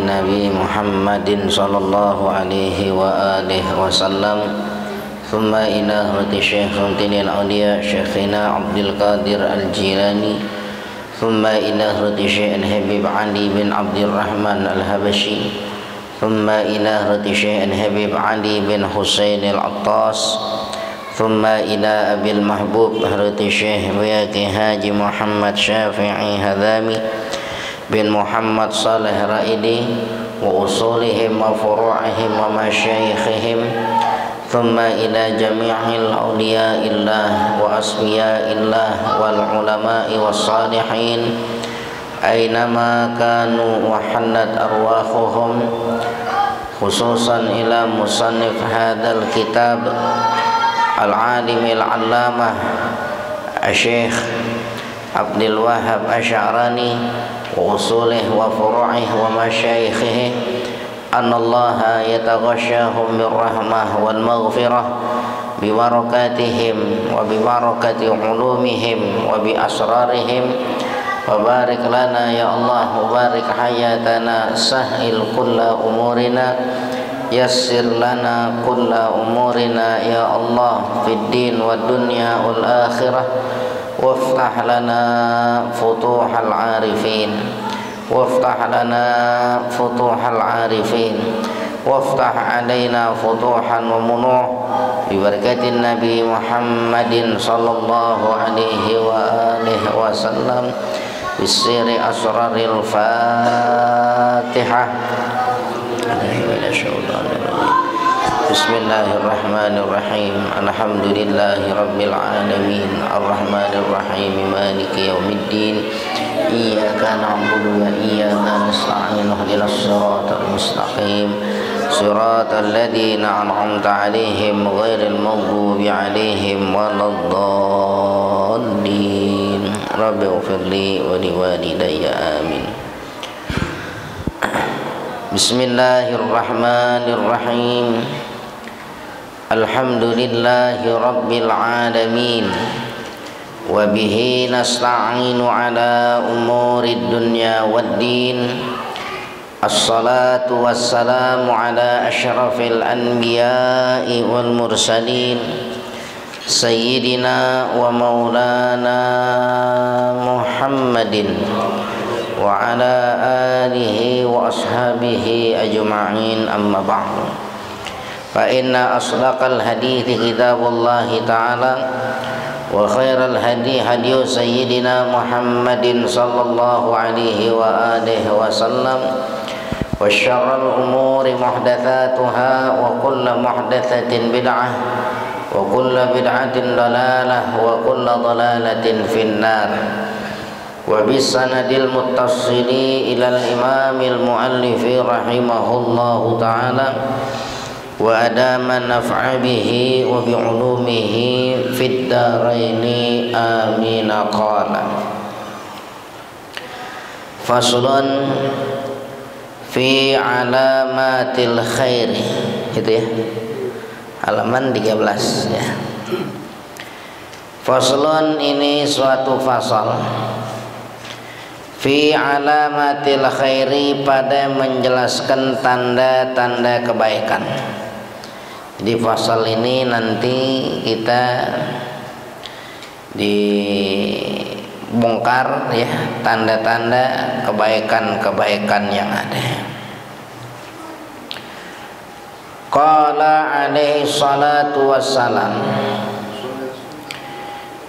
Nabi Muhammadin sallallahu alaihi wa alihi wasallam. Thumma ila hati Syekh Suntinil Aulia Syekhina Abdul Qadir Al-Jilani. Thumma ila hati Syekh Habib Ali bin Abdul Rahman Al-Habashi. Thumma ila hati Syekh Habib Ali bin Husain Al-Attas. Thumma ila Abil Mahbub hati Syekh Wiyaki Haji Muhammad Syafi'i Hadami bin Muhammad Saleh Raidi wa usulihim wa furu'ihim wa masyayikhihim. Thumma ila jami'il awliya'illah wa asfiya'illah wal ulama'i was salihin aynama kanu wa hannat arwahuhum, khususan ila musannif hadzal kitab al-alimil allamah Syekh Abdul Wahhab Asy'arani wa usulih wa furu'ih wa masyayikhih annallaha yataghashahum birrahmah wal maghfirah bibarakatihim wa bibarakati ulumihim wa bi asrarihim wa barik lana ya Allah wa barik hayatana sahil kulla umurina yassir lana kulla umurina ya Allah fid din wad dunya wal akhirah وافتح لنا فتوح العارفين وافتح لنا فتوح العارفين وافتح علينا فتوحا ومنوح ببركة النبي محمد صلى الله عليه وآله وسلم بالسر أسرار الفاتحة. Bismillahirrahmanirrahim. Alhamdulillahi rabbil alamin arrahmanir rahim maliki yaumiddin iyyaka na'budu wa iyyaka nasta'in ihdinas siratal mustaqim siratal ladzina an'amta 'alaihim ghairil maghdubi 'alaihim waladdallin. Rabbighfirli wa liwalidayya amin. Bismillahirrahmanirrahim. Alhamdulillahi rabbil alamin wa bihi nasta'inu ala umurid dunya waddin. Assalatu wassalamu ala asyrafil anbiya'i wal mursalin sayyidina wa maulana Muhammadin wa ala alihi wa ashabihi ajma'in, amma ba'du. Fa inna asdaqal hadithi kitabullahi ta'ala wa khairal hadi hadiyu sayyidina Muhammadin sallallahu alaihi wa alihi wa sallam wa syarrul umuri muhdatsatuha wa kullu muhdatsatin bid'ah wa kullu bid'atin dalalah wa kullu dalalatin finnar. Wa bisanadil muttasili ilal imamil muallifi rahimahullahu ta'ala wa adama naf'a bihi wa bi'ulumihi fid daraini amin. Qala faslun fi alamatil khairi, gitu ya, halaman 13 ya. Faslun, ini suatu fasal, fi alamatil khairi, pada menjelaskan tanda-tanda kebaikan. Di fasal ini nanti kita dibongkar ya tanda-tanda kebaikan-kebaikan yang ada. Qala alaihi salatu wassalam,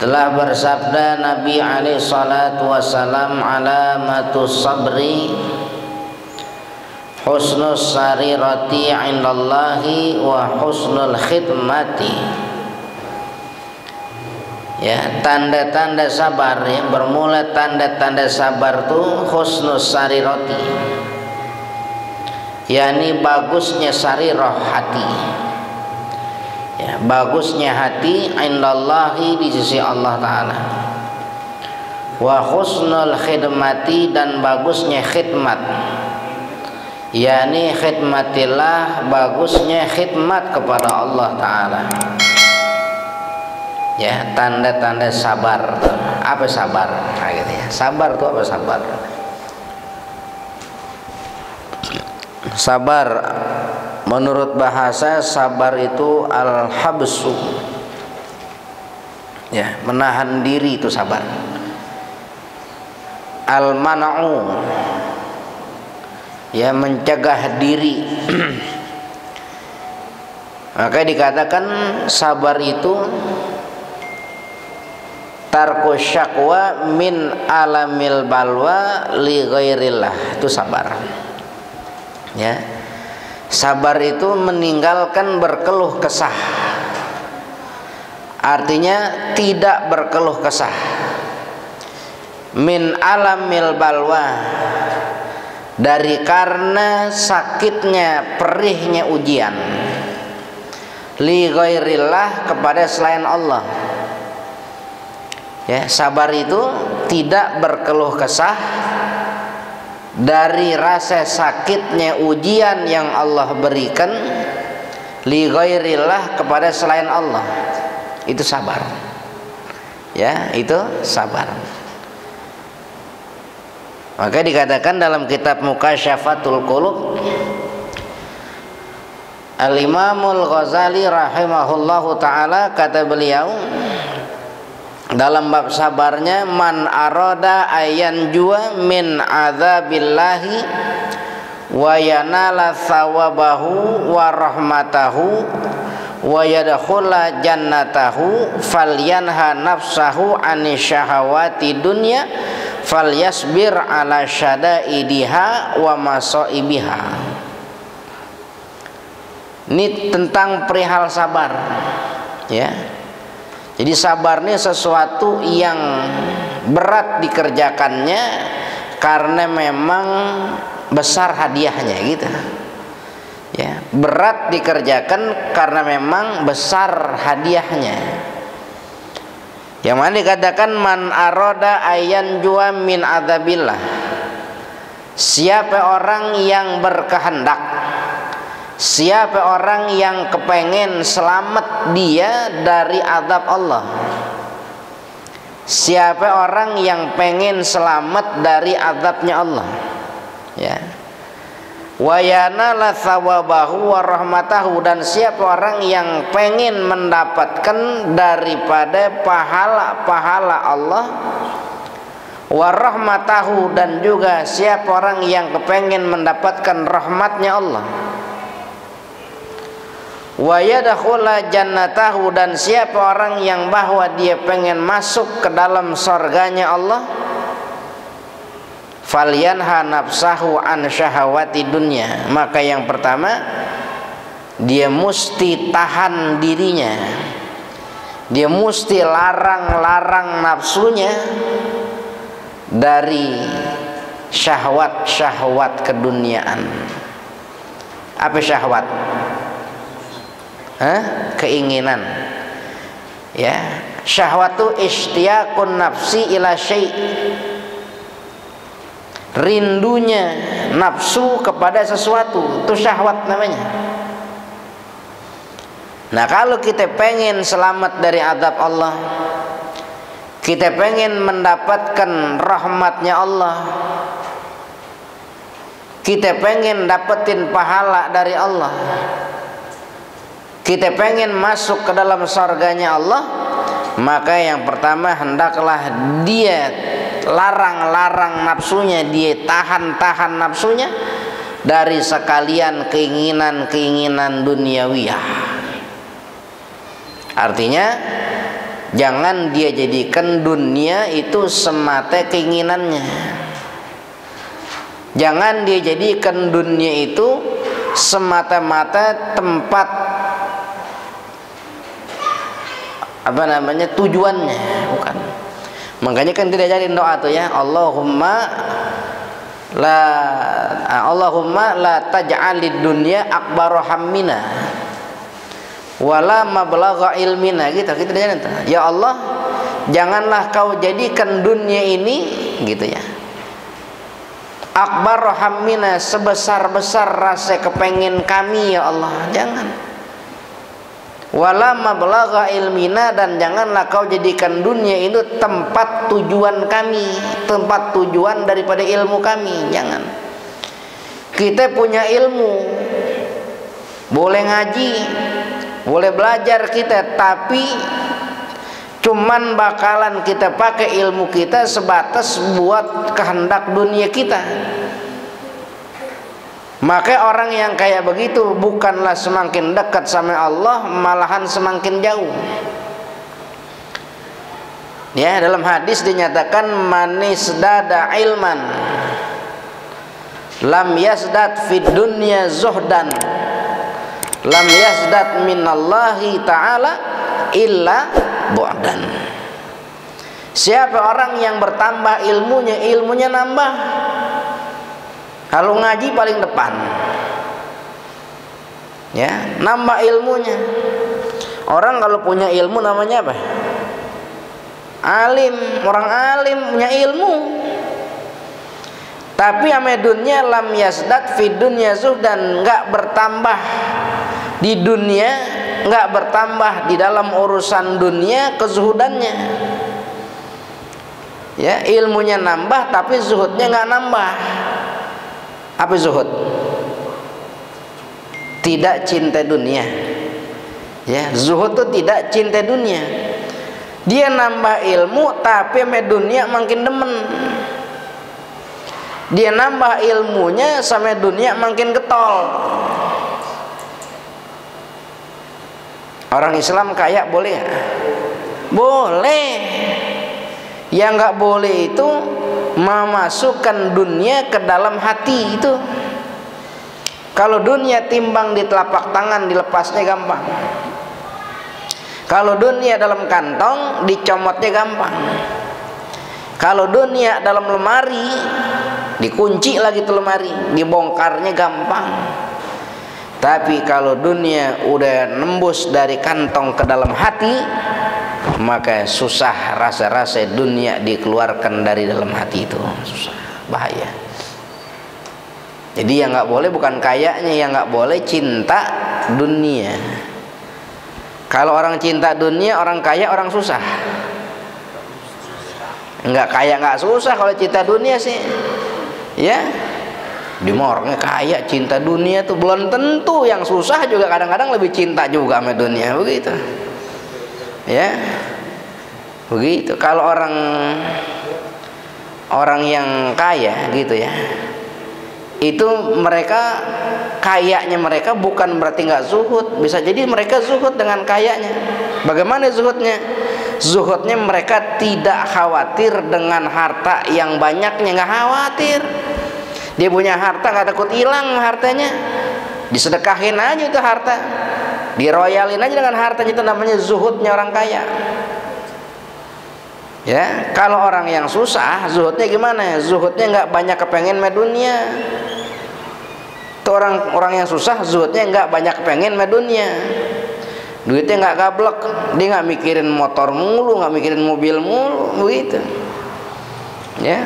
telah bersabda Nabi alaihi salatu wassalam, alamatus sabri husnus sarirati indallahi wa husnul khidmati. Ya, tanda-tanda sabar yang bermula, tanda-tanda sabar itu husnus sarirati, yakni bagusnya sarirah, hati. Ya, bagusnya hati indallahi, di sisi Allah Ta'ala. Wa husnul khidmati, dan bagusnya khidmat, yakni khidmatillah, bagusnya khidmat kepada Allah Ta'ala. Ya, tanda-tanda sabar. Apa sabar? Nah, gitu ya. Sabar itu apa sabar? Sabar menurut bahasa, sabar itu al-habsu, ya, menahan diri itu sabar. Al-man'u, ya, mencegah diri. Maka dikatakan sabar itu tarku syakwa min alamil balwa li ghairillah, itu sabar. Ya, sabar itu meninggalkan berkeluh kesah. Artinya tidak berkeluh kesah. Min alamil balwa, dari karena sakitnya, perihnya ujian. Li ghairillah, kepada selain Allah. Ya, sabar itu tidak berkeluh kesah dari rasa sakitnya ujian yang Allah berikan, li ghairillah, kepada selain Allah. Itu sabar. Ya, itu sabar. Maka dikatakan dalam kitab Mukasyafatul Qulub, Al-Imamul Ghazali rahimahullahu ta'ala, kata beliau dalam bab sabarnya, man arada ayan jua min adzabillahi wa yanala thawabahu wa rahmatahu wa yadkhula jannatahu falyanha nafsahu anisyahawati dunya falyasbir ala syadaidiha wa masaibiha. Ini tentang perihal sabar, ya. Jadi sabar ini sesuatu yang berat dikerjakannya karena memang besar hadiahnya, gitu. Ya, berat dikerjakan karena memang besar hadiahnya. Yang mana dikatakan man aroda ayan jua min adzabillah, siapa orang yang berkehendak, siapa orang yang kepengen selamat dia dari azab Allah, siapa orang yang pengen selamat dari azabnya Allah, ya. Wa yanala thawabahu wa rahmatahu, dan siapa orang yang pengen mendapatkan daripada pahala-pahala Allah, wa rahmatahu, dan juga siapa orang yang kepengen mendapatkan rahmatnya Allah, wa yadkhula jannatahu, dan siapa orang yang bahwa dia pengen masuk ke dalam surganya Allah, falyanha nafsahu an syahawati dunya, maka yang pertama dia mesti tahan dirinya, dia mesti larang nafsunya dari syahwat-syahwat keduniaan. Apa syahwat? Keinginan. Ya, syahwat itu ishtiyaqun nafsi ila syai', rindunya nafsu kepada sesuatu, itu syahwat namanya. Nah, kalau kita pengen selamat dari azab Allah, kita pengen mendapatkan rahmatnya Allah, kita pengen dapetin pahala dari Allah, kita pengen masuk ke dalam surganya Allah, maka yang pertama hendaklah dia larang nafsunya, dia tahan nafsunya dari sekalian keinginan-keinginan duniawiyah. Artinya jangan dia jadikan dunia itu semata keinginannya, jangan dia jadikan dunia itu semata-mata tempat tujuannya, bukan. Makanya kan tidak jadi doa tuh, ya, Allahumma la taj'alid dunya akbar hammina wala mablagha ilmina, gitu. Kita tidak jadi, ya Allah, janganlah kau jadikan dunia ini, gitu, ya, akbar hammina, sebesar-besar rasa kepengen kami, ya Allah, jangan. Wala mablagha ilmina, dan janganlah kau jadikan dunia itu tempat tujuan kami, tempat tujuan daripada ilmu kami, jangan. Kita punya ilmu, boleh ngaji, boleh belajar kita, tapi cuman bakalan kita pakai ilmu kita sebatas buat kehendak dunia kita. Maka orang yang kayak begitu bukanlah semakin dekat sama Allah, malahan semakin jauh. Ya, dalam hadis dinyatakan manis dada ilman lam yasdad fid dunya zuhdan lam yasdad minallahi ta'ala illa bu'dan. Siapa orang yang bertambah ilmunya nambah. Kalau ngaji paling depan, ya, nambah ilmunya. Orang kalau punya ilmu namanya apa? Alim. Orang alim punya ilmu. Tapi ame dunia lam yasdad fi dunya zuhdan, enggak bertambah di dunia, enggak bertambah di dalam urusan dunia kezuhudannya. Ya, ilmunya nambah tapi zuhudnya enggak nambah. Apa zuhud? Tidak cinta dunia. Ya, zuhud itu tidak cinta dunia. Dia nambah ilmu tapi ame dunia makin demen. Dia nambah ilmunya sama dunia makin getol. Orang Islam kaya boleh ya? Boleh. Yang nggak boleh itu memasukkan dunia ke dalam hati itu. Kalau dunia timbang di telapak tangan, dilepasnya gampang. Kalau dunia dalam kantong, dicomotnya gampang. Kalau dunia dalam lemari, dikunci lagi tuh lemari, dibongkarnya gampang. Tapi kalau dunia udah nembus dari kantong ke dalam hati, maka susah rasa-rasa dunia dikeluarkan dari dalam hati itu, susah, bahaya. Jadi yang nggak boleh bukan kayaknya, yang nggak boleh cinta dunia. Kalau orang cinta dunia, orang kaya, orang susah. Nggak kaya nggak susah kalau cinta dunia sih, ya. Di orangnya kaya cinta dunia tuh belum tentu, yang susah juga kadang-kadang lebih cinta juga sama dunia, begitu. Ya, begitu. Kalau orang yang kaya gitu ya, itu mereka kayanya mereka bukan berarti nggak zuhud. Bisa jadi mereka zuhud dengan kayanya. Bagaimana zuhudnya? Zuhudnya mereka tidak khawatir dengan harta yang banyaknya, nggak khawatir. Dia punya harta nggak takut hilang hartanya, disedekahin aja itu harta, diroyalin aja dengan hartanya, itu namanya zuhudnya orang kaya. Ya, kalau orang yang susah, zuhudnya gimana? Zuhudnya nggak banyak kepengen sama dunia. Itu orang yang susah, zuhudnya nggak banyak kepengen sama dunia. Duitnya nggak gablek, dia nggak mikirin motor mulu, nggak mikirin mobil mulu, begitu. Ya.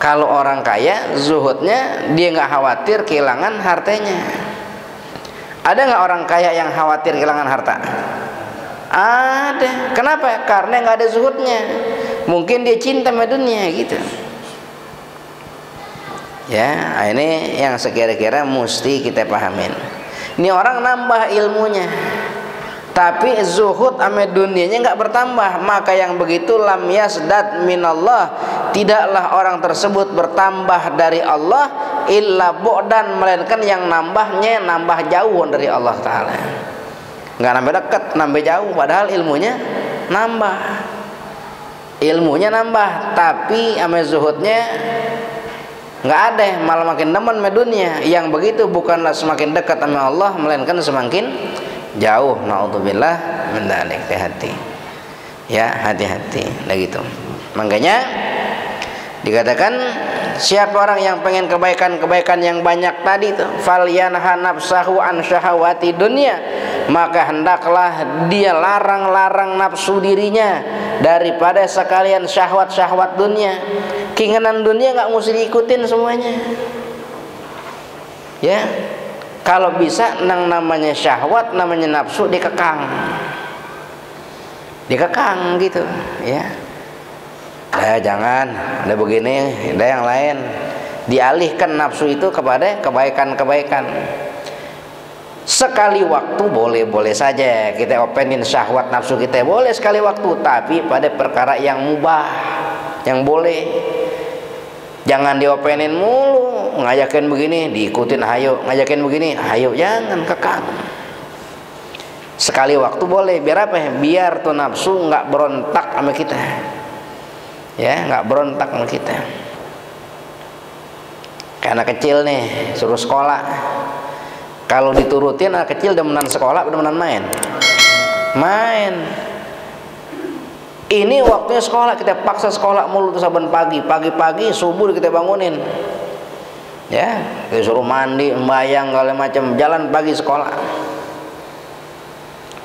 Kalau orang kaya, zuhudnya dia nggak khawatir kehilangan hartanya. Ada nggak orang kaya yang khawatir kehilangan harta? Ada. Kenapa? Karena nggak ada zuhudnya. Mungkin dia cinta sama dunia gitu. Ya, ini yang sekira-kira mesti kita pahamin. Ini orang nambah ilmunya, tapi zuhud sama dunianya nggak bertambah. Maka yang begitu lam yasdad minallah, tidaklah orang tersebut bertambah dari Allah illa bu'dan, melainkan yang nambahnya nambah jauh dari Allah Ta'ala. Nggak nambah dekat, nambah jauh. Padahal ilmunya nambah, tapi sama zuhudnya nggak ada, malah makin demen sama dunia. Yang begitu bukanlah semakin dekat sama Allah, melainkan semakin jauh. Naudzubillah min dzalik. Hati-hati ya, hati-hati lah gitu. Makanya dikatakan siapa orang yang pengen kebaikan-kebaikan yang banyak tadi itu, falyanha nafsahu an syahawati dunya, maka hendaklah dia larang nafsu dirinya daripada sekalian syahwat-syahwat dunia. Keinginan dunia nggak mesti diikutin semuanya. Ya, kalau bisa namanya syahwat, namanya nafsu dikekang gitu ya. Jangan ada begini, ada yang lain. dialihkan nafsu itu kepada kebaikan-kebaikan. Sekali waktu boleh-boleh saja kita openin syahwat nafsu kita, boleh sekali waktu, tapi pada perkara yang mubah, yang boleh. Jangan diopenin mulu, ngajakin begini diikutin hayo, ngajakin begini hayo, jangan, kekang. Sekali waktu boleh, biar apa ya? Biar tuh nafsu nggak berontak sama kita, ya, nggak berontak sama kita. Kayak anak kecil nih, suruh sekolah, kalau diturutin anak kecil demenan sekolah, demenan main. Ini waktunya sekolah, kita paksa sekolah mulu tuh saban pagi subuh kita bangunin, ya, kita suruh mandi, membayang segala macam, jalan pagi sekolah.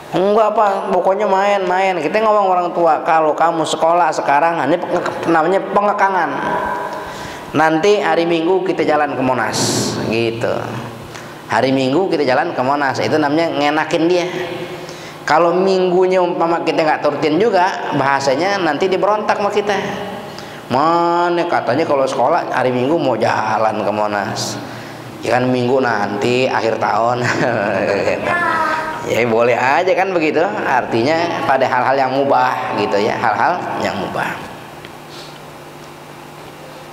Enggak apa, pokoknya main. Kita ngomong orang tua, kalau kamu sekolah sekarang, ini namanya pengekangan. Nanti hari Minggu kita jalan ke Monas, gitu. Hari Minggu kita jalan ke Monas, itu namanya ngenakin dia. Kalau minggunya umpama kita nggak turutin juga, bahasanya nanti diberontak sama kita. Mana katanya kalau sekolah hari Minggu mau jalan ke Monas, ya kan Minggu nanti akhir tahun. Ya boleh aja kan begitu, artinya pada hal-hal yang mubah gitu ya, hal-hal yang mubah.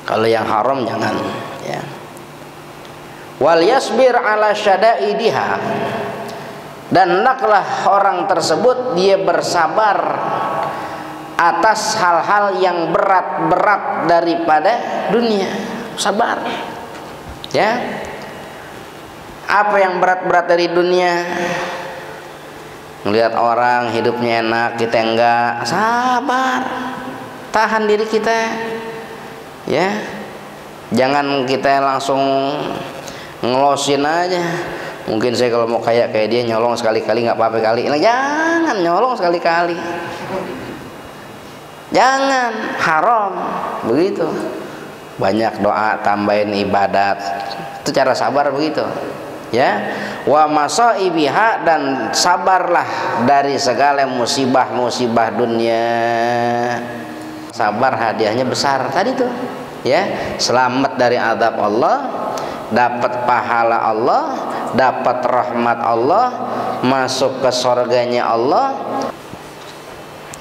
Kalau yang haram jangan, ya. Wal yasbir ala syada'idiha, dan hendaklah orang tersebut dia bersabar atas hal-hal yang berat-berat daripada dunia. Sabar, ya. Apa yang berat-berat dari dunia? Melihat orang hidupnya enak, kita enggak, sabar, tahan diri kita, ya. Jangan kita langsung ngelosin aja. Mungkin saya kalau mau kayak dia nyolong sekali-kali nggak apa-apa kali. Nah, jangan nyolong sekali-kali, jangan, haram begitu. Banyak doa, tambahin ibadat, itu cara sabar begitu, ya. Wa masaibiha, dan sabarlah dari segala musibah-musibah dunia. Sabar hadiahnya besar tadi tuh, ya. Selamat dari azab Allah, dapat pahala Allah, dapat rahmat Allah, masuk ke surganya Allah,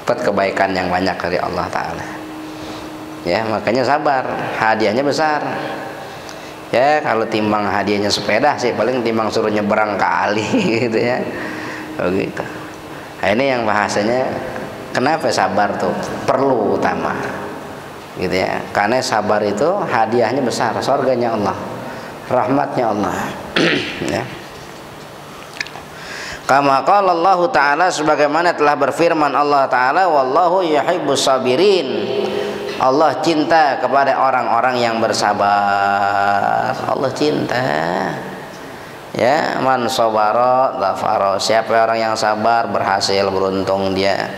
dapat kebaikan yang banyak dari Allah Ta'ala, ya. Makanya sabar, hadiahnya besar, ya. Kalau timbang hadiahnya sepeda sih paling timbang suruh nyebrang kali gitu, ya, begitu. Nah, ini yang bahasanya kenapa sabar tuh perlu utama, gitu ya. Karena sabar itu hadiahnya besar, surganya Allah, rahmatnya Allah. Ya. Kama qala Allah Ta'ala, sebagaimana telah berfirman Allah Ta'ala, wallahu yuhibbus sabirin, Allah cinta kepada orang-orang yang bersabar. Allah cinta, ya. Man sabara dhafara, siapa orang yang sabar berhasil, beruntung dia.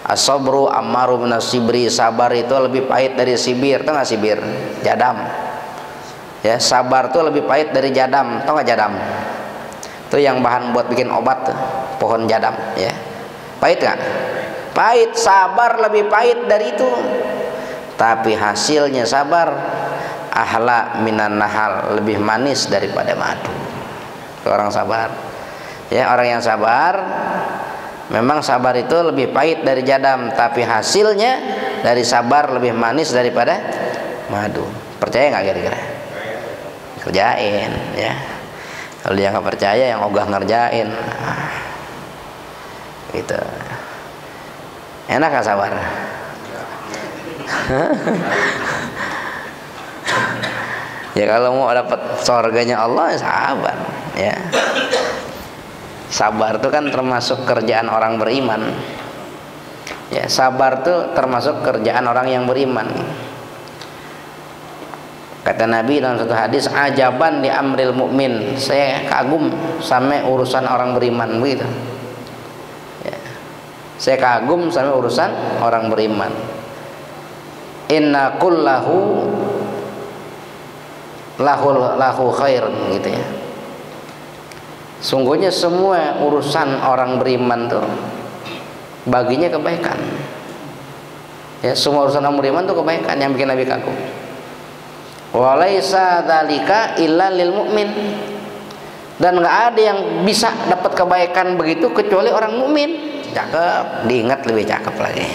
As-sabru ammaru minas sibri, sabar itu lebih pahit dari sibir. Tahu nggak sibir? Jadam, ya. Sabar tuh lebih pahit dari jadam. Tahu nggak jadam? Itu yang bahan buat bikin obat tuh, pohon jadam, ya. Pahit nggak? Pahit. Sabar lebih pahit dari itu, tapi hasilnya sabar ahla minan nahal, lebih manis daripada madu. Orang sabar, ya. Orang yang sabar, memang sabar itu lebih pahit dari jadam, tapi hasilnya dari sabar lebih manis daripada madu. Percaya nggak kira-kira? Kerjain, ya. Kalau dia nggak percaya, yang ogah ngerjain, gitu. Enak nggak sabar? Ya, kalau mau dapat surganya Allah, sabar, ya. Sabar itu kan termasuk kerjaan orang beriman, ya. Sabar itu termasuk kerjaan orang yang beriman. Kata Nabi dalam satu hadis, ajaban di amril mukmin, saya kagum sama urusan orang beriman, begitu, ya. Saya kagum sama urusan orang beriman. Inna kullahu lahu khair, gitu ya. Sungguhnya semua urusan orang beriman tuh baginya kebaikan, ya. Semua urusan orang beriman tuh kebaikan, yang bikin Nabi kagum. Walaisa dzalika illa lil mu'min. Dan nggak ada yang bisa dapat kebaikan begitu kecuali orang mukmin. Cakep, diingat lebih cakep lagi.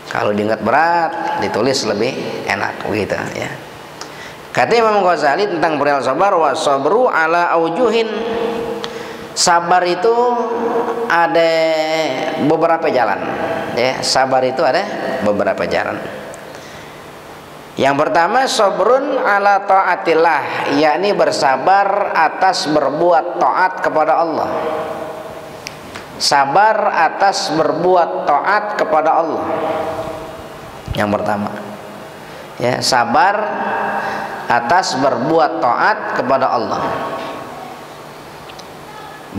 Kalau diingat berat, ditulis lebih enak begitu ya. Kata Imam Ghazali tentang perihal sabar, wa sabru ala aujuhin. Sabar itu ada beberapa jalan ya. Sabar itu ada beberapa jalan. Yang pertama, sabrun ala taatillah, yakni bersabar atas berbuat taat kepada Allah. Sabar atas berbuat taat kepada Allah. Yang pertama, ya, sabar atas berbuat taat kepada Allah.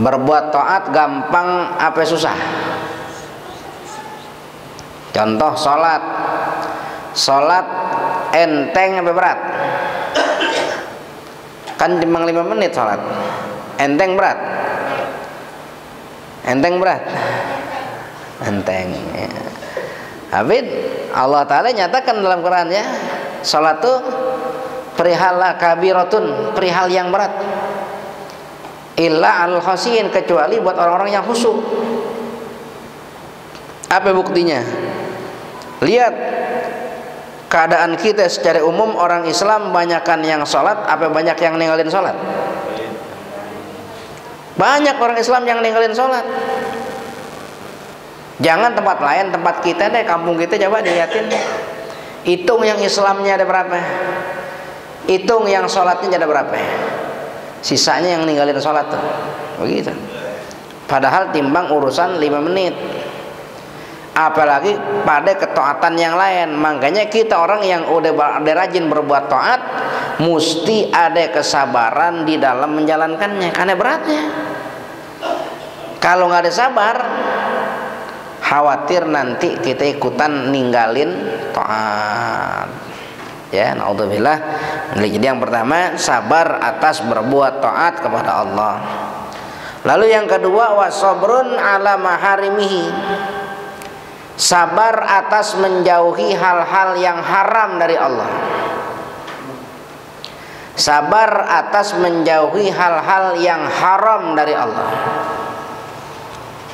Berbuat taat gampang apa susah? Contoh sholat. Sholat enteng apa berat? Kan cuma 5 menit sholat. Enteng berat? Enteng berat? Enteng ya. Habis Allah Ta'ala nyatakan dalam Quran ya, sholat itu perihal kabiratun, perihal yang berat. Illa al-khasiin, kecuali buat orang-orang yang khusyuk. Apa buktinya? Lihat keadaan kita secara umum, orang Islam banyakkan yang sholat apa banyak yang ninggalin sholat? Banyak orang Islam yang ninggalin sholat. Jangan tempat lain, tempat kita deh, kampung kita, coba dilihatin. Hitung yang Islamnya ada berapa, hitung yang sholatnya ada berapa, sisanya yang ninggalin sholat tuh. Begitu. Padahal timbang urusan 5 menit, apalagi pada ketaatan yang lain. Makanya kita orang yang udah rajin berbuat taat mesti ada kesabaran di dalam menjalankannya, karena beratnya. Kalau nggak ada sabar, khawatir nanti kita ikutan ninggalin taat ya, naudzubillah. Jadi yang pertama, sabar atas berbuat taat kepada Allah. Lalu yang kedua, wasabrun ala maharimihi, sabar atas menjauhi hal-hal yang haram dari Allah. Sabar atas menjauhi hal-hal yang haram dari Allah.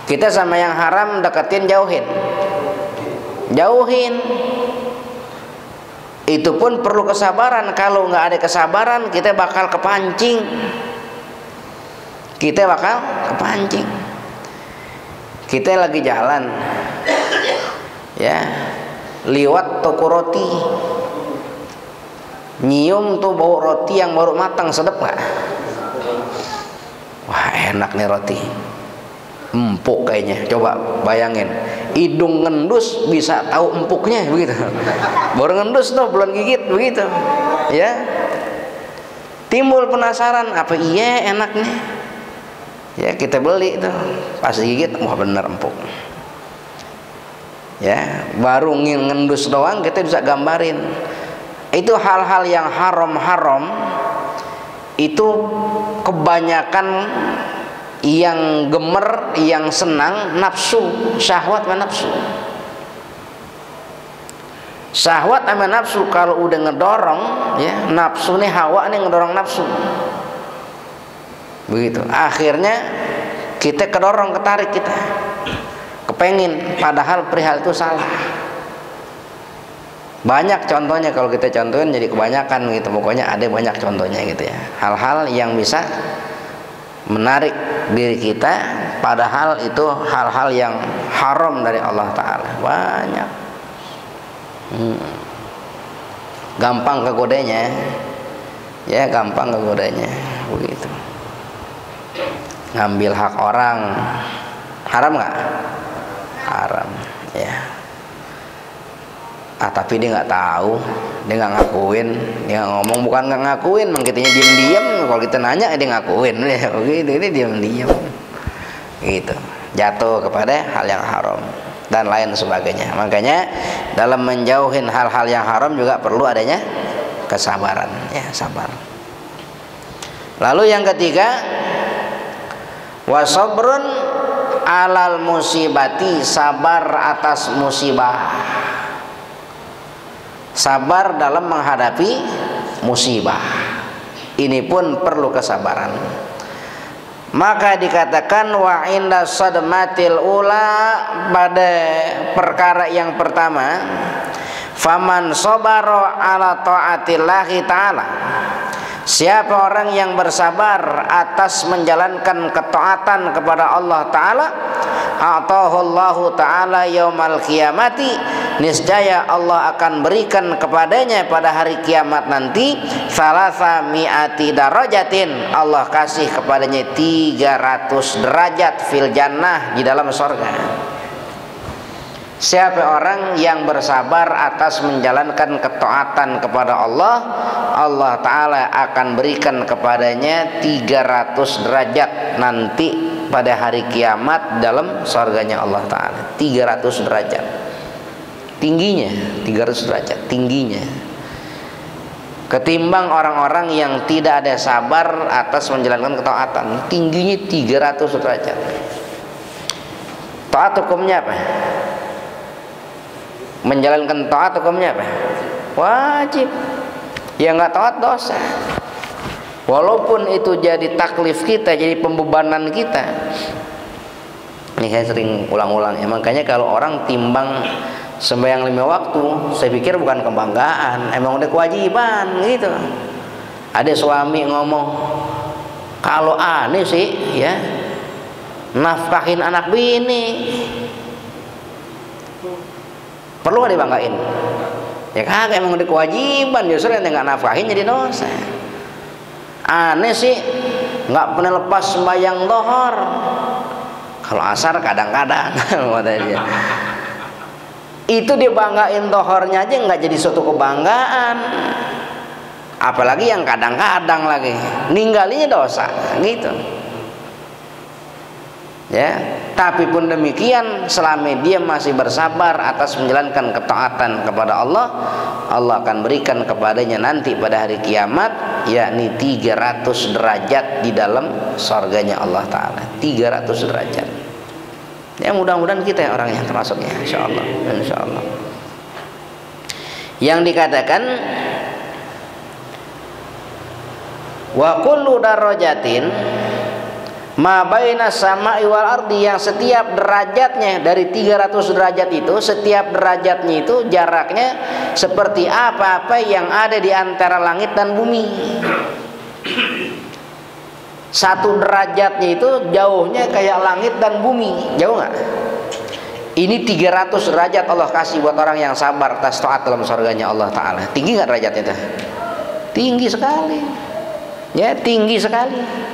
Kita sama yang haram deketin, jauhin. Jauhin. Itu pun perlu kesabaran. Kalau nggak ada kesabaran, kita bakal kepancing. Kita bakal kepancing. Kita lagi jalan, ya, liwat toko roti, nyium tuh bau roti yang baru matang, sedap nggak? Wah, enak nih roti, empuk kayaknya. Coba bayangin, hidung ngendus bisa tahu empuknya begitu. Baru ngendus tuh, belum gigit begitu, ya. Timbul penasaran, apa iya enaknya? Ya, kita beli tuh, pas gigit, wah bener empuk. Ya, baru ngendus doang kita bisa gambarin. Itu hal-hal yang haram-haram itu kebanyakan yang gemer, yang senang nafsu, syahwat sama nafsu. Syahwat sama nafsu kalau udah ngedorong, ya, nafsu nih, hawa nih ngedorong nafsu. Begitu. Akhirnya kita kedorong, ketarik, kita kepengin, padahal perihal itu salah. Banyak contohnya, kalau kita contohin jadi kebanyakan gitu. Pokoknya ada banyak contohnya gitu ya. Hal-hal yang bisa menarik diri kita, padahal itu hal-hal yang haram dari Allah Ta'ala. Banyak. Gampang kegodanya, ya, gampang kegodanya begitu. Ngambil hak orang haram nggak? Haram ya. Tapi dia nggak tahu, dia nggak ngakuin, dia ngomong, bukan nggak ngakuin, mengkitanya diem-diem. Kalau kita nanya dia ngakuin, ya begitu, ini diem-diem gitu, jatuh kepada hal yang haram dan lain sebagainya. Makanya dalam menjauhin hal-hal yang haram juga perlu adanya kesabaran, ya, sabar. Lalu yang ketiga, wasabrun alal musibati, sabar atas musibah. Sabar dalam menghadapi musibah. Ini pun perlu kesabaran. Maka dikatakan wa inda sadmatil ula, pada perkara yang pertama, faman sabara ala taatillahi ta'ala, siapa orang yang bersabar atas menjalankan ketaatan kepada Allah Ta'ala, atahullahu ta'ala yaumal qiyamati, niscaya Allah akan berikan kepadanya pada hari kiamat nanti salasa mi'ati darajatin, Allah kasih kepadanya 300 derajat fil jannah, di dalam surga. Siapa orang yang bersabar atas menjalankan ketaatan kepada Allah, Allah Ta'ala akan berikan kepadanya 300 derajat nanti pada hari kiamat dalam surganya Allah Ta'ala. 300 derajat tingginya, 300 derajat tingginya, ketimbang orang-orang yang tidak ada sabar atas menjalankan ketaatan. Tingginya 300 derajat. Taat hukumnya apa? Menjalankan taat hukumnya apa? Wajib. Ya nggak taat dosa. Walaupun itu jadi taklif kita, jadi pembebanan kita. Ini saya sering ulang-ulang ya. Makanya kalau orang timbang sembahyang 5 waktu, saya pikir bukan kebanggaan, emang udah kewajiban gitu. Ada suami ngomong, kalau aneh sih ya, nafkahin anak bini, perlu gak dibanggain? Ya kagak, emang udah kewajiban, justru yang nggak nafkahin jadi dosa. Aneh sih, nggak pernah lepas sembahyang dohor, kalau asar kadang-kadang. Itu dibanggain dohornya aja nggak jadi suatu kebanggaan, apalagi yang kadang-kadang lagi, ninggalinya dosa gitu ya. Tapi pun demikian, selama dia masih bersabar atas menjalankan ketaatan kepada Allah, Allah akan berikan kepadanya nanti pada hari kiamat, yakni 300 derajat di dalam surganya Allah Ta'ala. 300 derajat ya. Mudah-mudahan kita yang orangnya termasuknya, insyaallah. Insyaallah. Yang dikatakan wa kullu darajatin ma baina sama'i wal ardi, yang setiap derajatnya dari 300 derajat itu, setiap derajatnya itu jaraknya seperti apa-apa yang ada di antara langit dan bumi. Satu derajatnya itu jauhnya kayak langit dan bumi, jauh nggak? Ini 300 derajat Allah kasih buat orang yang sabar atas taat dalam surganya Allah Ta'ala. Tinggi nggak derajatnya itu? Tinggi sekali ya, tinggi sekali.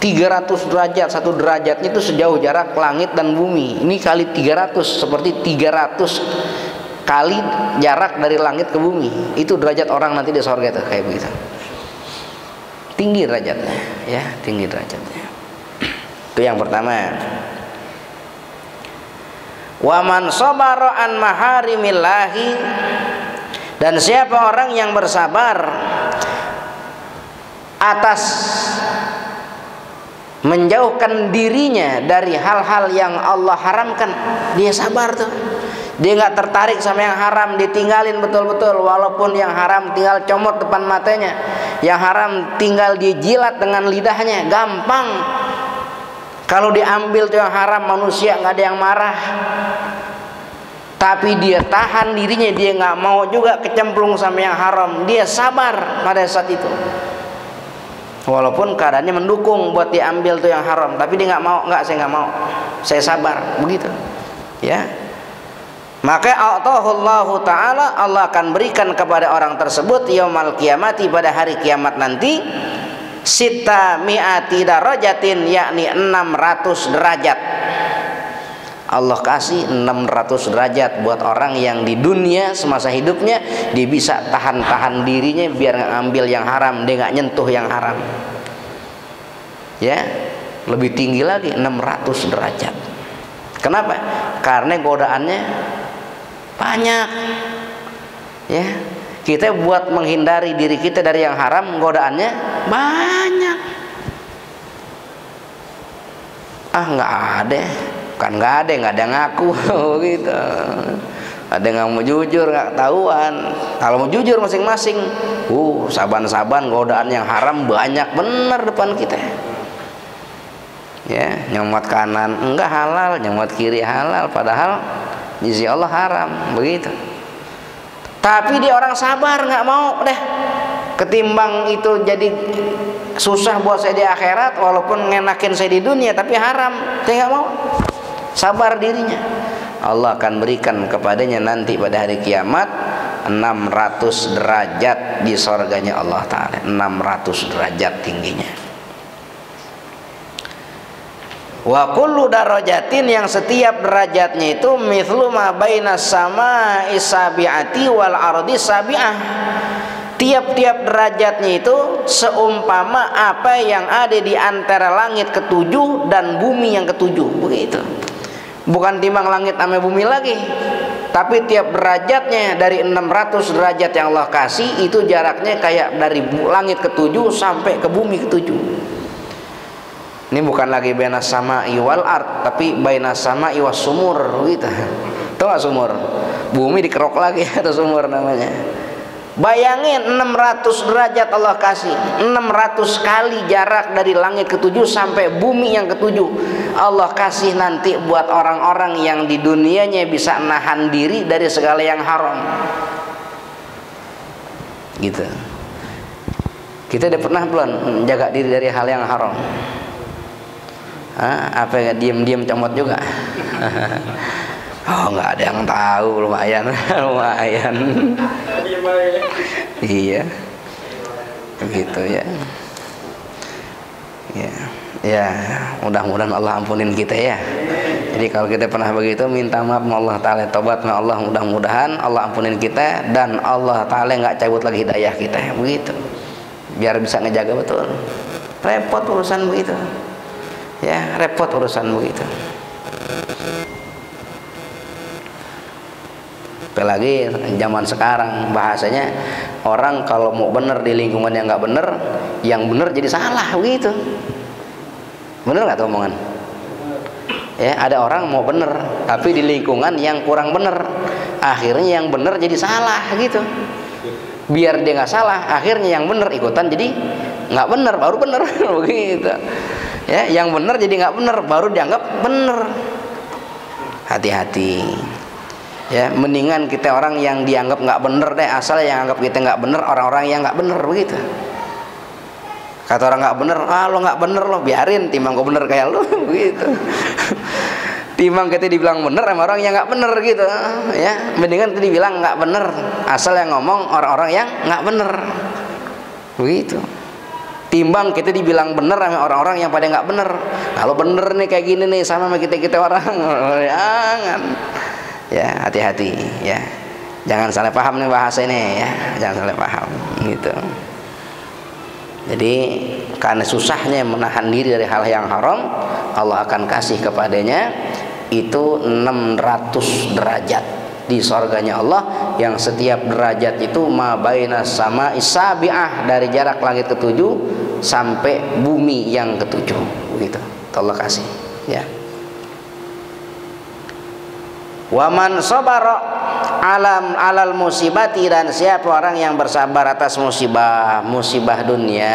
300 derajat, satu derajatnya itu sejauh jarak langit dan bumi. Ini kali 300, seperti 300 kali jarak dari langit ke bumi. Itu derajat orang nanti di surga itu, kayak begitu. Tinggi derajatnya ya, tinggi derajatnya. Itu yang pertama. Wa man sabara an maharimillahi, dan siapa orang yang bersabar atas menjauhkan dirinya dari hal-hal yang Allah haramkan, dia sabar tuh. Dia nggak tertarik sama yang haram, ditinggalin betul-betul. Walaupun yang haram tinggal comot depan matanya, yang haram tinggal dia jilat dengan lidahnya, gampang. Kalau diambil tuh yang haram, manusia nggak ada yang marah. Tapi dia tahan dirinya, dia nggak mau juga kecemplung sama yang haram. Dia sabar pada saat itu. Walaupun keadaannya mendukung buat diambil tuh yang haram, tapi dia nggak mau, saya nggak mau, saya sabar, begitu ya. Maka atahullahu ta'ala, Allah akan berikan kepada orang tersebut yaumal qiyamati, pada hari kiamat nanti, sita mi'ati darajatin, yakni 600 derajat. Allah kasih 600 derajat buat orang yang di dunia semasa hidupnya dia bisa tahan-tahan dirinya biar nggak ngambil yang haram, dia nggak nyentuh yang haram ya. Lebih tinggi lagi, 600 derajat. Kenapa? Karena godaannya banyak ya. Kita buat menghindari diri kita dari yang haram, godaannya banyak. Nggak ada, kan nggak ada ngaku gitu. Ada yang mau jujur nggak ketahuan. Kalau mau jujur masing-masing, saban-saban godaan yang haram banyak bener depan kita. Ya, nyomot kanan enggak halal, nyomot kiri halal, padahal di sisi Allah haram, begitu. Tapi dia orang sabar, nggak mau deh. Ketimbang itu jadi susah buat saya di akhirat, walaupun ngenakin saya di dunia, tapi haram, saya nggak mau. Sabar dirinya. Allah akan berikan kepadanya nanti pada hari kiamat 600 derajat di surganya Allah Ta'ala. 600 derajat tingginya. Wa kullu darajatin, yang setiap derajatnya itu mithlu ma bainas sama'i sabi'ati wal ardi sabi'ah. Tiap-tiap derajatnya itu seumpama apa yang ada di antara langit ketujuh dan bumi yang ketujuh, begitu. Bukan timbang langit sama bumi lagi, tapi tiap derajatnya dari 600 derajat yang Allah kasih itu jaraknya kayak dari langit ketujuh sampai ke bumi ketujuh. Ini bukan lagi bainas sama'i wal ard, tapi bainas sama'i was sumur, gitu. Tahu gak sumur? Bumi dikerok lagi atau sumur namanya. Bayangin 600 derajat Allah kasih, 600 kali jarak dari langit ketujuh sampai bumi yang ketujuh. Allah kasih nanti buat orang-orang yang di dunianya bisa nahan diri dari segala yang haram. Gitu. Kita udah pernah belum menjaga diri dari hal yang haram? Apa ya, diam-diam comot juga? Oh, nggak ada yang tahu, lumayan, lumayan. Iya, begitu ya. Ya, mudah-mudahan Allah ampunin kita ya. Jadi kalau kita pernah begitu, minta maaf sama Allah Ta'ala, tobat sama Allah, mudah-mudahan Allah ampunin kita dan Allah Ta'ala nggak cabut lagi hidayah kita, begitu. Biar bisa ngejaga betul. Repot urusan begitu. Ya, repot urusan begitu. Apalagi zaman sekarang bahasanya, orang kalau mau bener di lingkungan yang nggak bener, yang bener jadi salah, begitu. Bener nggak tuh omongan? Ya, ada orang mau bener tapi di lingkungan yang kurang bener, akhirnya yang bener jadi salah, gitu. Biar dia nggak salah, akhirnya yang bener ikutan jadi nggak bener, baru bener. Begitu ya, yang bener jadi nggak bener, baru dianggap bener. Hati-hati ya, mendingan kita orang yang dianggap nggak bener deh, asal yang anggap kita nggak bener orang-orang yang nggak bener, begitu. Kata orang nggak bener, lo nggak bener lo, biarin, timbang gue bener kayak lo, begitu. Timbang kita dibilang bener sama orang yang nggak bener, gitu ya. Mendingan kita dibilang nggak bener, asal yang ngomong orang-orang yang nggak bener, begitu. Timbang kita dibilang bener sama orang-orang yang pada nggak bener. Kalau bener nih kayak gini nih sama kita orang, jangan. Ya, hati-hati ya, jangan salah paham nih bahasa ini ya, jangan salah paham, gitu. Jadi karena susahnya menahan diri dari hal yang haram, Allah akan kasih kepadanya itu 600 derajat di surganya Allah, yang setiap derajat itu ma bainas sama'i sabi'ah, dari jarak langit ketujuh sampai bumi yang ketujuh, begitu. Allah kasih ya. Waman sabara alal musibati, dan siapa orang yang bersabar atas musibah dunia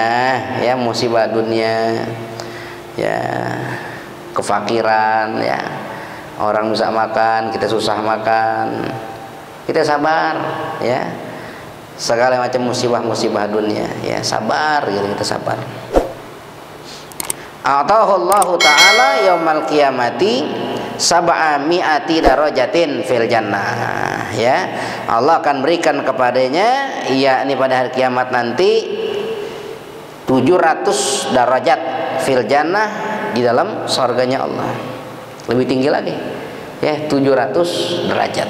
ya, musibah dunia ya, kefakiran ya, orang bisa makan, kita susah makan, kita sabar ya, segala macam musibah dunia ya, sabar gitu, kita sabar. Atahullahu ta'ala yaumal qiyamati sab'a mi'ati darajatin fil jannah ya, Allah akan berikan kepadanya yakni pada hari kiamat nanti 700 derajat fil jannah di dalam surganya Allah, lebih tinggi lagi ya, 700 derajat.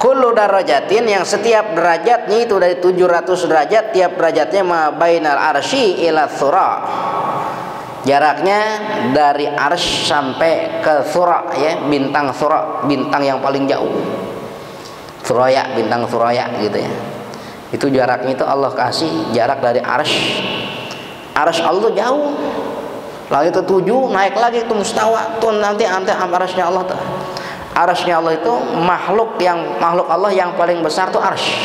Kullu darajatin, yang setiap derajatnya itu dari 700 derajat, tiap derajatnya ma bainal arsy ila thura, jaraknya dari arsy sampai ke thura ya, bintang thura, bintang yang paling jauh, thuraya, bintang thuraya gitu ya. Itu jaraknya itu Allah kasih jarak dari arsy Allah jauh, Langit ketujuh naik lagi itu mustawa tuh nanti arasnya Allah tuh. Arasnya Allah itu makhluk Allah yang paling besar tuh arsy.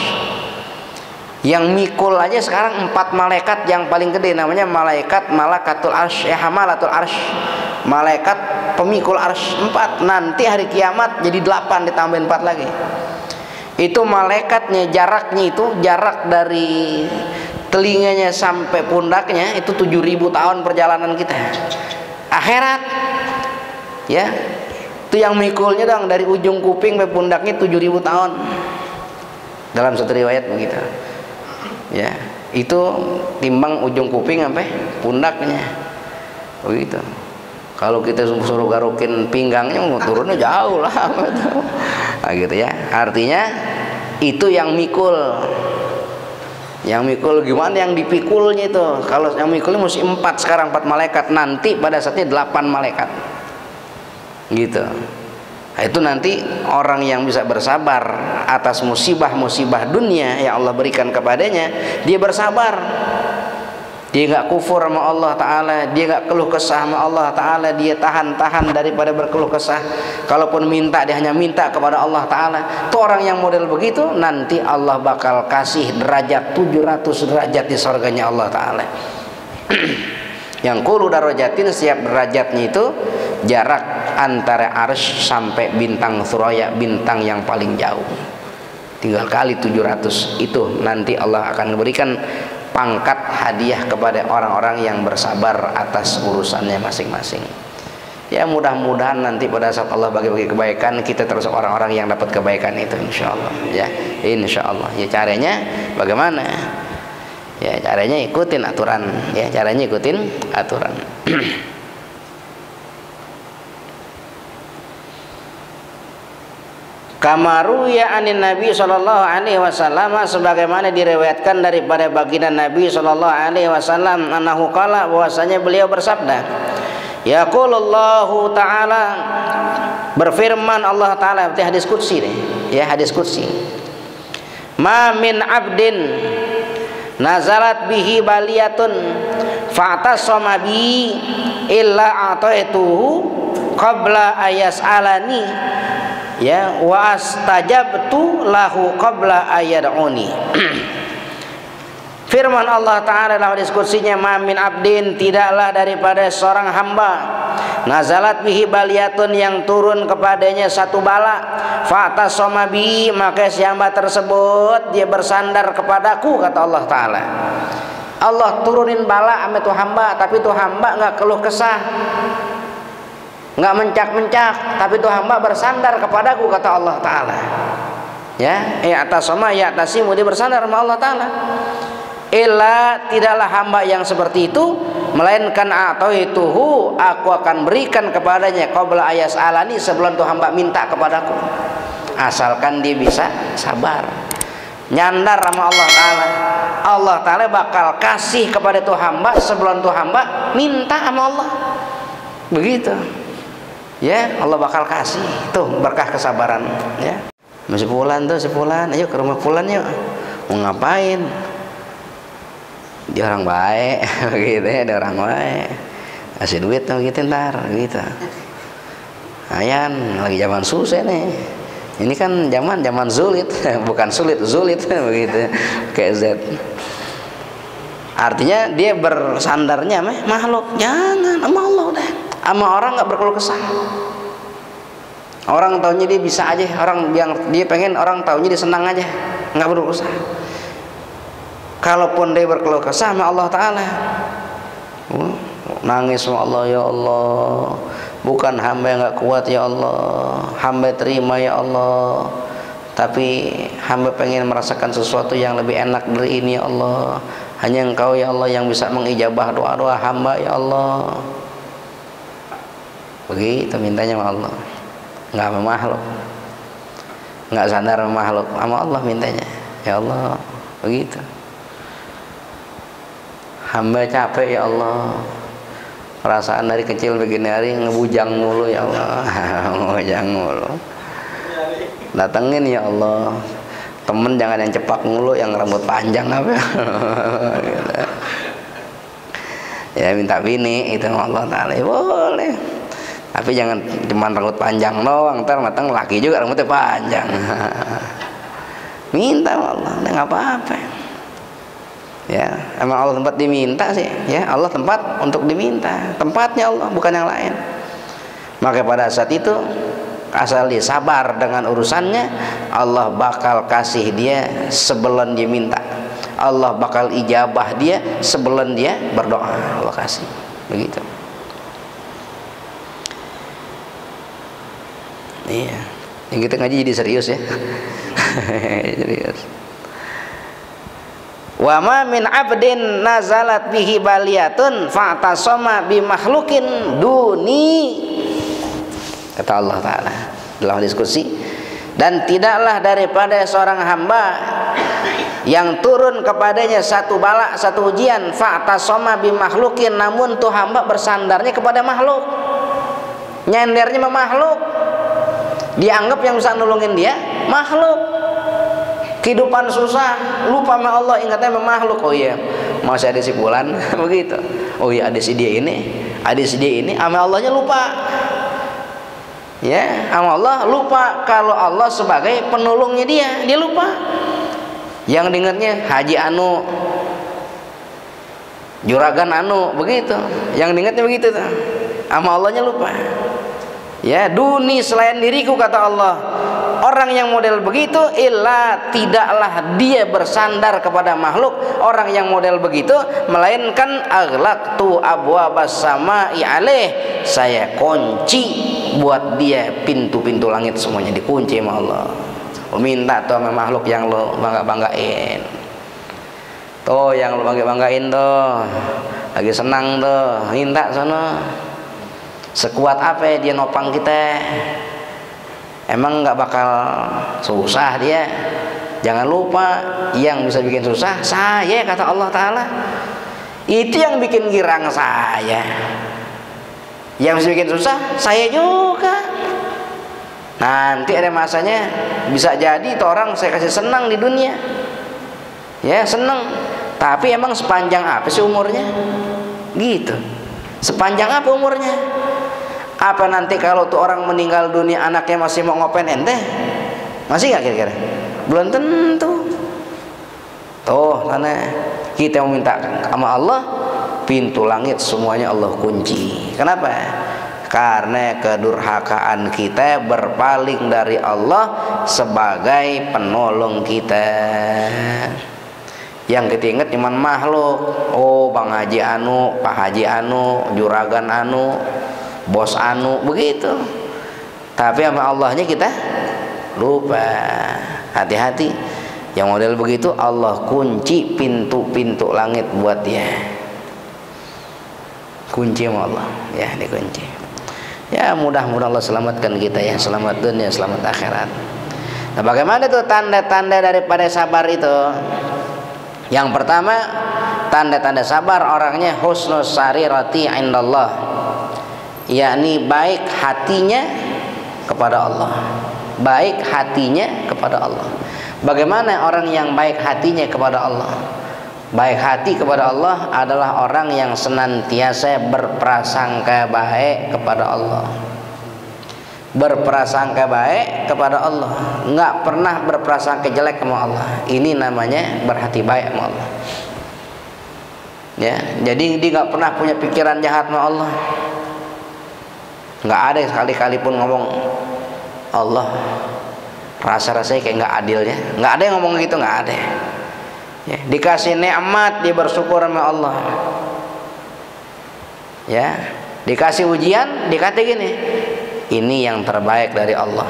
Yang mikul aja sekarang 4 malaikat yang paling gede namanya malakatul arsy, hamalatul arsy. Malaikat pemikul arsy 4. Nanti hari kiamat jadi 8 ditambahin 4 lagi. Itu malaikatnya jaraknya itu jarak dari telinganya sampai pundaknya itu 7.000 tahun perjalanan kita. Akhirat ya. Itu yang mikulnya dong dari ujung kuping sampai pundaknya 7.000 tahun. Dalam satu riwayat begitu. Ya, itu timbang ujung kuping sampai pundaknya. Begitu. Kalau kita suruh garukin pinggangnya turunnya jauh lah. Nah, gitu ya. Artinya itu yang mikul. Yang mikul gimana yang dipikulnya itu? Kalau yang mikulnya mesti 4 sekarang 4 malaikat, nanti pada saatnya 8 malaikat. Gitu. Nah, itu nanti orang yang bisa bersabar atas musibah-musibah dunia yang Allah berikan kepadanya, dia bersabar. Dia nggak kufur sama Allah Ta'ala, dia nggak keluh kesah sama Allah Ta'ala, dia tahan-tahan daripada berkeluh kesah. Kalaupun minta, dia hanya minta kepada Allah Ta'ala. Itu orang yang model begitu, nanti Allah bakal kasih derajat 700 derajat di surganya Allah Ta'ala. Yang kullu darajatin, setiap derajatnya itu jarak antara arsy sampai bintang Suraya, bintang yang paling jauh. Tinggal kali 700 itu nanti Allah akan memberikan pangkat hadiah kepada orang-orang yang bersabar atas urusannya masing-masing. Ya, mudah-mudahan nanti pada saat Allah bagi-bagi kebaikan, kita termasuk orang-orang yang dapat kebaikan itu, insyaallah. Ya, insyaallah. Ya, caranya bagaimana? Ya, caranya ikutin aturan. Ya, caranya ikutin aturan. Kamaru ya anin Nabi sallallahu alaihi wasallam, sebagaimana diriwayatkan daripada baginda Nabi sallallahu alaihi wasallam, annahu qala, bahwasanya beliau bersabda, yaqulullahu ta'ala, berfirman Allah Ta'ala, berarti hadis qudsi nih, ya, hadis qudsi. Ma min abdin nazalat bihi baliyatun fa'tasama bi illa ataituhu qabla ayas'alani, ya, wa astajabtu lahu qabla ayad'uni. Firman Allah Ta'ala dalam hadis qudsinya, ma min abdin, tidaklah daripada seorang hamba, nazalat bihi baliyatun, yang turun kepadanya satu bala, fa'tasama bi, maka si hamba tersebut dia bersandar kepadaku, kata Allah Ta'ala. Allah turunin bala sama tu hamba, tapi tu hamba nggak keluh kesah, nggak mencak-mencak, tapi tuh hamba bersandar kepadaku, kata Allah Ta'ala. Ya, atas sama ya atasimu, dia bersandar sama Allah Ta'ala. Illa, tidaklah hamba yang seperti itu, melainkan atau ituhu, aku akan berikan kepadanya qabla ayas alani, sebelum tuh hamba minta kepadaku. Asalkan dia bisa sabar, nyandar sama Allah Ta'ala, Allah Ta'ala bakal kasih kepada tuh hamba sebelum tuh hamba minta sama Allah. Begitu. Ya, Allah bakal kasih tuh berkah kesabaran. Ya, masih pulang tuh, sepulan, ayo ke rumah pulang yuk. Mau ngapain? Dia orang baik, begitu ya, ada orang baik. Kasih duit tuh gitu ntar, gitu. Ayan, lagi zaman susah nih. Ini kan zaman sulit, bukan sulit, begitu, kayak Z. Artinya dia bersandarnya makhluk, jangan sama Allah udah. Sama orang nggak berkeluh kesah. Orang taunya dia bisa aja, orang yang dia pengen orang taunya dia senang aja, nggak berkeluh kesah. Kalaupun dia berkeluh kesah sama Allah Ta'ala, nangis sama Allah, ya Allah, bukan hamba yang nggak kuat ya Allah, hamba terima ya Allah, tapi hamba pengen merasakan sesuatu yang lebih enak dari ini ya Allah. Hanya Engkau ya Allah yang bisa mengijabah doa-doa hamba ya Allah. Begitu mintanya sama Allah, nggak sama makhluk, nggak sadar sama makhluk, sama Allah mintanya, ya Allah. Begitu. Hamba capek ya Allah, perasaan dari kecil begini hari ngebujang mulu ya Allah. Ngebujang mulu, datengin ya Allah, temen jangan yang cepak mulu, yang rambut panjang apa. Ya minta bini itu Allah Ta'ala ya, boleh, tapi jangan cuma rambut panjang doang, ntar matang laki juga rambutnya panjang. Minta Allah, nggak apa-apa. Ya, emang Allah tempat diminta sih, ya Allah tempat untuk diminta, tempatnya Allah bukan yang lain. Maka pada saat itu asal dia sabar dengan urusannya, Allah bakal kasih dia sebelum dia minta. Allah bakal ijabah dia sebelum dia berdoa, Allah kasih. Begitu. Iya. Yang kita ngaji jadi serius ya. Serius. Wa ma min 'abdin nazalat bihi baliyatun fa'tasama bi makhluqin duni, kata Allah Ta'ala dalam diskusi, dan tidaklah daripada seorang hamba yang turun kepadanya satu bala, satu ujian, fa'tasama bi makhluqin, namun tuh hamba bersandarnya kepada makhluk, nyendernya sama makhluk, dianggap yang bisa nolongin dia makhluk. Kehidupan susah, lupa sama Allah, ingatnya sama makhluk. Oh iya, masih ada si Fulan begitu. Oh iya, ada si dia ini, ada si dia ini, sama Allahnya lupa. Ya, sama Allah lupa kalau Allah sebagai penolongnya dia lupa. Yang diingatnya Haji Anu, Juragan Anu, begitu. Yang diingatnya begitu tuh. Sama Allahnya lupa. Ya, duni selain diriku, kata Allah. Orang yang model begitu, illa tidaklah dia bersandar kepada makhluk. Orang yang model begitu, melainkan aghlaqtu abwabas sama'i alaih, saya kunci buat dia pintu-pintu langit semuanya, dikunci sama Allah. Minta tuh sama makhluk yang lo bangga-banggain, tuh yang lo bangga-banggain tuh, lagi senang tuh, minta sana. Sekuat apa dia nopang kita, emang nggak bakal susah dia. Jangan lupa, yang bisa bikin susah saya, kata Allah Ta'ala. Itu yang bikin girang saya, yang bisa bikin susah saya juga. Nanti ada masanya bisa jadi tuh orang saya kasih senang di dunia, ya senang, tapi emang sepanjang apa sih umurnya? Gitu, sepanjang apa umurnya? Apa nanti kalau tuh orang meninggal dunia anaknya masih mau ngopen ente? Masih nggak kira-kira? Belum tentu. Tuh sana kita mau minta sama Allah, pintu langit semuanya Allah kunci. Kenapa? Karena kedurhakaan kita berpaling dari Allah sebagai penolong kita. Yang kita ingat cuma makhluk. Oh, Bang Haji Anu, Pak Haji Anu, Juragan Anu, Bos Anu, begitu. Tapi sama Allahnya kita lupa. Hati-hati, yang model begitu Allah kunci pintu-pintu langit buat dia. Kunci sama Allah, ya dikunci. Ya, mudah-mudahan Allah selamatkan kita ya, selamat dunia, selamat akhirat. Nah, bagaimana tuh tanda-tanda daripada sabar itu? Yang pertama, tanda-tanda sabar orangnya husnus sarirati indallah, yakni baik hatinya kepada Allah. Baik hatinya kepada Allah. Bagaimana orang yang baik hatinya kepada Allah? Baik hati kepada Allah adalah orang yang senantiasa berprasangka baik kepada Allah. Berprasangka baik kepada Allah, nggak pernah berprasangka jelek sama Allah. Ini namanya berhati baik sama Allah. Ya, jadi dia nggak pernah punya pikiran jahat sama Allah. Nggak ada sekali-kali pun ngomong Allah rasa-rasanya kayak nggak adil ya. Nggak ada yang ngomong gitu, nggak ada. Ya, dikasih nikmat dia bersyukur sama Allah. Ya, dikasih ujian dikata gini, ini yang terbaik dari Allah.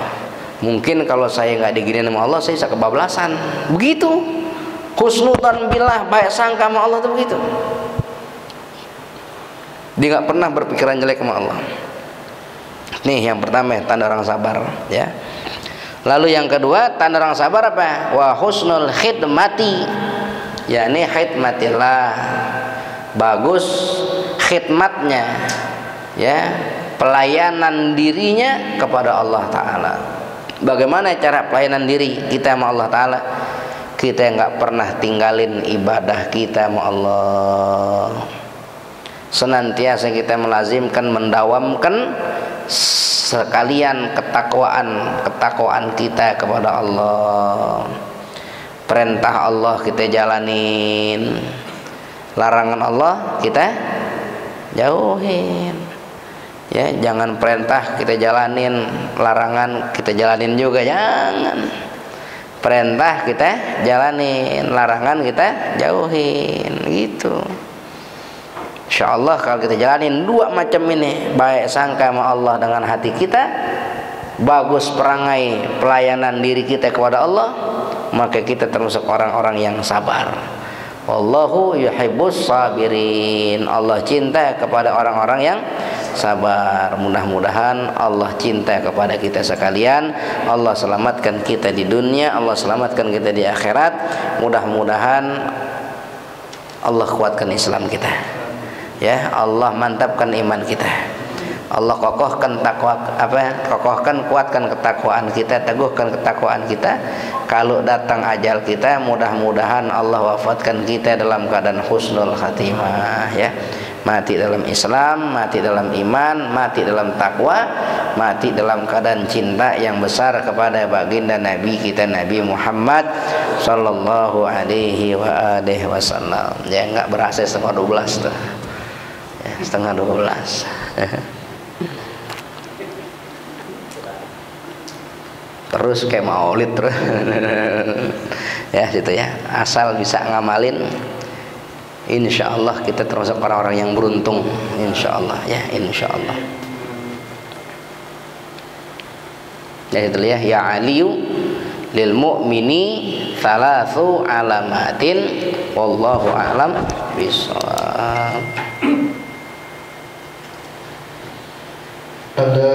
Mungkin kalau saya nggak diginiin sama Allah, saya bisa kebablasan. Begitu. Husnudzan billah, baik sangka sama Allah itu begitu. Dia nggak pernah berpikiran jelek sama Allah. Nih yang pertama, tanda orang sabar. Ya. Lalu yang kedua, tanda orang sabar apa? Wa husnul khidmati, yakni khidmatillah, bagus khidmatnya, ya, pelayanan dirinya kepada Allah Ta'ala. Bagaimana cara pelayanan diri kita sama Allah Ta'ala? Kita nggak pernah tinggalin ibadah kita sama Allah. senantiasa kita melazimkan, mendawamkan sekalian ketakwaan kita kepada Allah. Perintah Allah kita jalanin, larangan Allah kita jauhin. Ya, jangan perintah kita jalanin, larangan kita jalanin juga, jangan. Perintah kita jalanin, larangan kita jauhin, gitu. Insyaallah kalau kita jalanin dua macam ini, baik sangka sama Allah dengan hati kita, bagus perangai pelayanan diri kita kepada Allah, maka kita termasuk orang-orang yang sabar. Wallahu yuhibbus sabirin. Allah cinta kepada orang-orang yang sabar. Mudah-mudahan Allah cinta kepada kita sekalian. Allah selamatkan kita di dunia, Allah selamatkan kita di akhirat. Mudah-mudahan Allah kuatkan Islam kita. Ya, Allah mantapkan iman kita. Allah kokohkan kuatkan ketakwaan kita, teguhkan ketakwaan kita. Kalau datang ajal kita, mudah-mudahan Allah wafatkan kita dalam keadaan husnul khatimah, ya. Mati dalam Islam, mati dalam iman, mati dalam takwa, mati dalam keadaan cinta yang besar kepada baginda Nabi kita, Nabi Muhammad sallallahu alaihi wasallam. Ya, enggak berasa setengah 12 tuh. Ya, setengah 12. Terus kayak maulid terus. Ya, gitu ya. Asal bisa ngamalin, insyaallah kita termasuk orang-orang yang beruntung, insyaallah, ya, insyaallah. Ya, itu ya, ya aliyu lil mu'mini thalathu alamatin wallahu a'lam bishawab. Ada